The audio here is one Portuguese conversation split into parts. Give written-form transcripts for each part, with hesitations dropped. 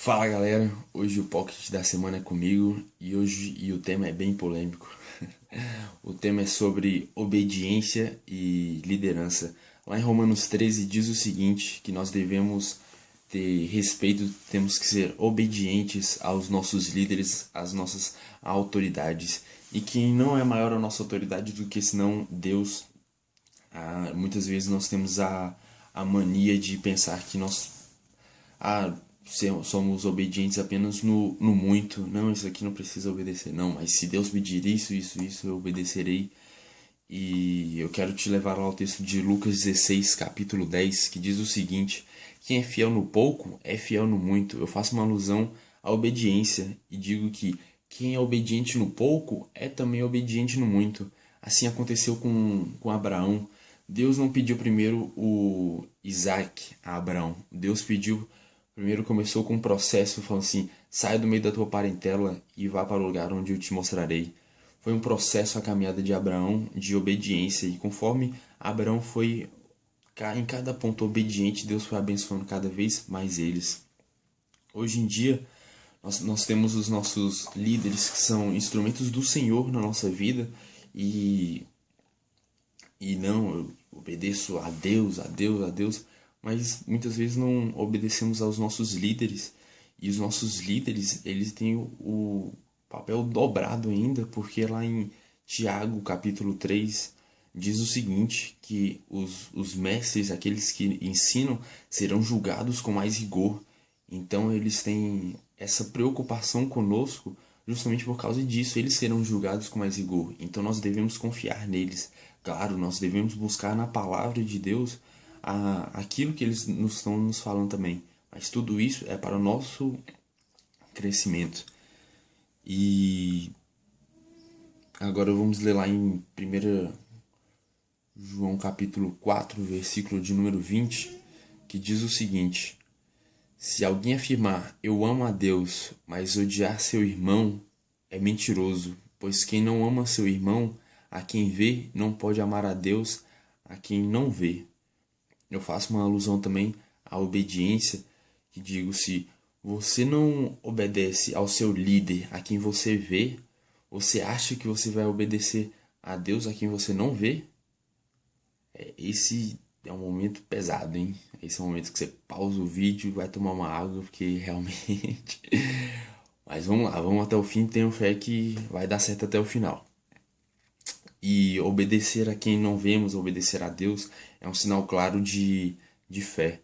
Fala galera, hoje o Pocket da semana é comigo e o tema é bem polêmico. O tema é sobre obediência e liderança. Lá em Romanos 13 diz o seguinte, que nós devemos ter respeito, temos que ser obedientes aos nossos líderes, às nossas autoridades. E que não é maior a nossa autoridade do que senão Deus. Muitas vezes nós temos a mania de pensar que nós somos obedientes apenas no muito. Não, isso aqui não precisa obedecer. Não, mas se Deus pedir isso, eu obedecerei. E eu quero te levar lá ao texto de Lucas 16, capítulo 10, que diz o seguinte: quem é fiel no pouco é fiel no muito. Eu faço uma alusão à obediência e digo que quem é obediente no pouco é também obediente no muito. Assim aconteceu com Abraão. Deus não pediu primeiro o Isaac a Abraão. Deus pediu, primeiro começou com um processo, falando assim: sai do meio da tua parentela e vá para o lugar onde eu te mostrarei. Foi um processo a caminhada de Abraão de obediência, e conforme Abraão foi em cada ponto obediente, Deus foi abençoando cada vez mais eles. Hoje em dia, nós temos os nossos líderes que são instrumentos do Senhor na nossa vida, e, e não, eu obedeço a Deus, a Deus, a Deus, mas muitas vezes não obedecemos aos nossos líderes, e os nossos líderes, eles têm o papel dobrado ainda, porque lá em Tiago, capítulo 3 diz o seguinte, que os mestres, aqueles que ensinam, serão julgados com mais rigor. Então eles têm essa preocupação conosco justamente por causa disso. Eles serão julgados com mais rigor. Então nós devemos confiar neles. Claro, nós devemos buscar na palavra de Deus aquilo que eles estão nos falando também. Mas tudo isso é para o nosso crescimento. E agora vamos ler lá em 1 João capítulo 4, versículo de número 20, que diz o seguinte: se alguém afirmar eu amo a Deus, mas odiar seu irmão, é mentiroso, pois quem não ama seu irmão, a quem vê, não pode amar a Deus, a quem não vê. Eu faço uma alusão também à obediência, que digo, se você não obedece ao seu líder, a quem você vê, você acha que você vai obedecer a Deus, a quem você não vê? Esse é um momento pesado, hein? Esse é um momento que você pausa o vídeo e vai tomar uma água, porque realmente... Mas vamos lá, vamos até o fim, tenho fé que vai dar certo até o final. E obedecer a quem não vemos, obedecer a Deus, é um sinal claro de fé.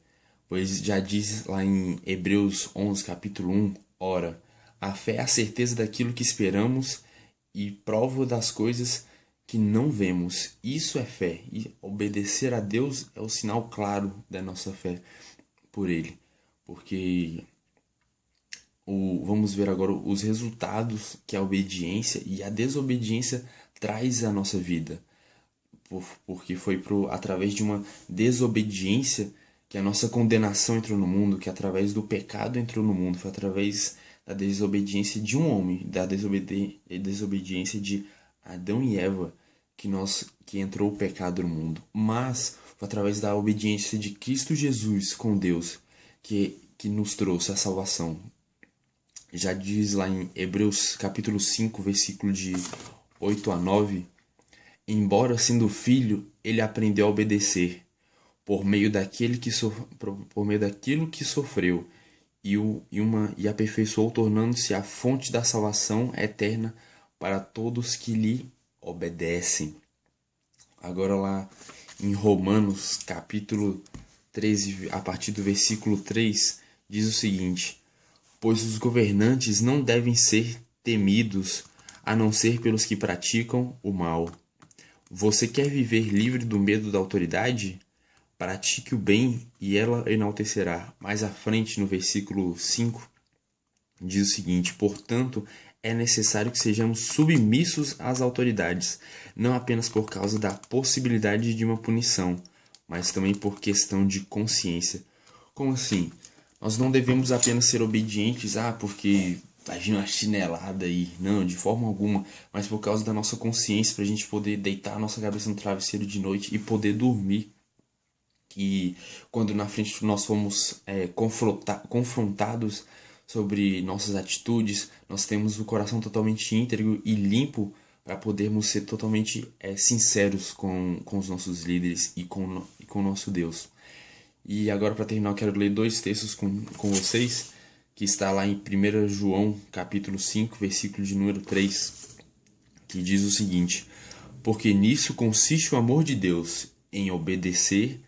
Pois já diz lá em Hebreus 11, capítulo 1, ora, a fé é a certeza daquilo que esperamos e prova das coisas que não vemos. Isso é fé. E obedecer a Deus é o sinal claro da nossa fé por Ele. Porque vamos ver agora os resultados que a obediência e a desobediência traz à nossa vida. Porque foi através de uma desobediência que a nossa condenação entrou no mundo, que através do pecado entrou no mundo, foi através da desobediência de um homem, da desobediência de Adão e Eva, que entrou o pecado no mundo. Mas foi através da obediência de Cristo Jesus com Deus que nos trouxe a salvação. Já diz lá em Hebreus capítulo 5, versículo de 8 a 9, embora sendo filho, ele aprendeu a obedecer por meio daquilo que sofreu e aperfeiçoou, tornando-se a fonte da salvação eterna para todos que lhe obedecem. Agora lá em Romanos capítulo 13, a partir do versículo 3, diz o seguinte: pois os governantes não devem ser temidos, a não ser pelos que praticam o mal. Você quer viver livre do medo da autoridade? Pratique o bem e ela enaltecerá. Mais à frente, no versículo 5, diz o seguinte: portanto, é necessário que sejamos submissos às autoridades, não apenas por causa da possibilidade de uma punição, mas também por questão de consciência. Como assim? Nós não devemos apenas ser obedientes, porque vai vir uma chinelada aí. Não, de forma alguma. Mas por causa da nossa consciência, para a gente poder deitar a nossa cabeça no travesseiro de noite e poder dormir. E quando na frente nós fomos confrontados sobre nossas atitudes, nós temos o coração totalmente íntegro e limpo para podermos ser totalmente sinceros com os nossos líderes e com o nosso Deus. E agora, para terminar, eu quero ler 2 textos com vocês, que está lá em 1 João, capítulo 5, versículo de número 3, que diz o seguinte: porque nisso consiste o amor de Deus, em obedecer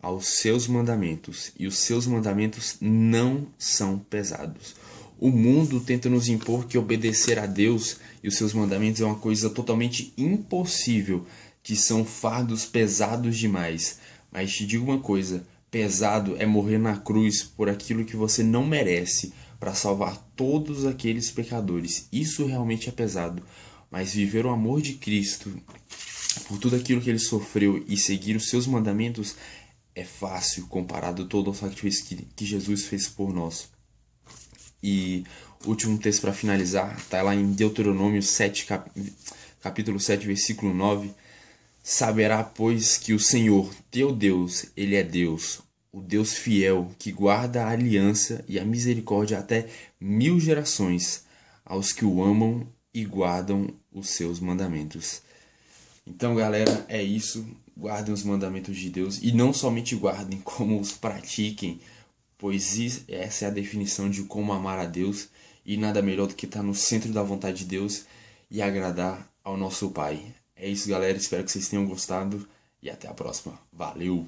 aos seus mandamentos, e os seus mandamentos não são pesados. O mundo tenta nos impor que obedecer a Deus e os seus mandamentos é uma coisa totalmente impossível, que são fardos pesados demais. Mas te digo uma coisa, pesado é morrer na cruz por aquilo que você não merece, para salvar todos aqueles pecadores. Isso realmente é pesado. Mas viver o amor de Cristo, por tudo aquilo que ele sofreu, e seguir os seus mandamentos é fácil comparado todo o sacrifício que Jesus fez por nós. E o último texto para finalizar está lá em Deuteronômio 7, capítulo 7, versículo 9. Saberá, pois, que o Senhor, teu Deus, ele é Deus, o Deus fiel, que guarda a aliança e a misericórdia até 1000 gerações, aos que o amam e guardam os seus mandamentos. Então, galera, é isso. Guardem os mandamentos de Deus. E não somente guardem, como os pratiquem. Pois essa é a definição de como amar a Deus. E nada melhor do que estar no centro da vontade de Deus e agradar ao nosso Pai. É isso, galera. Espero que vocês tenham gostado. E até a próxima. Valeu!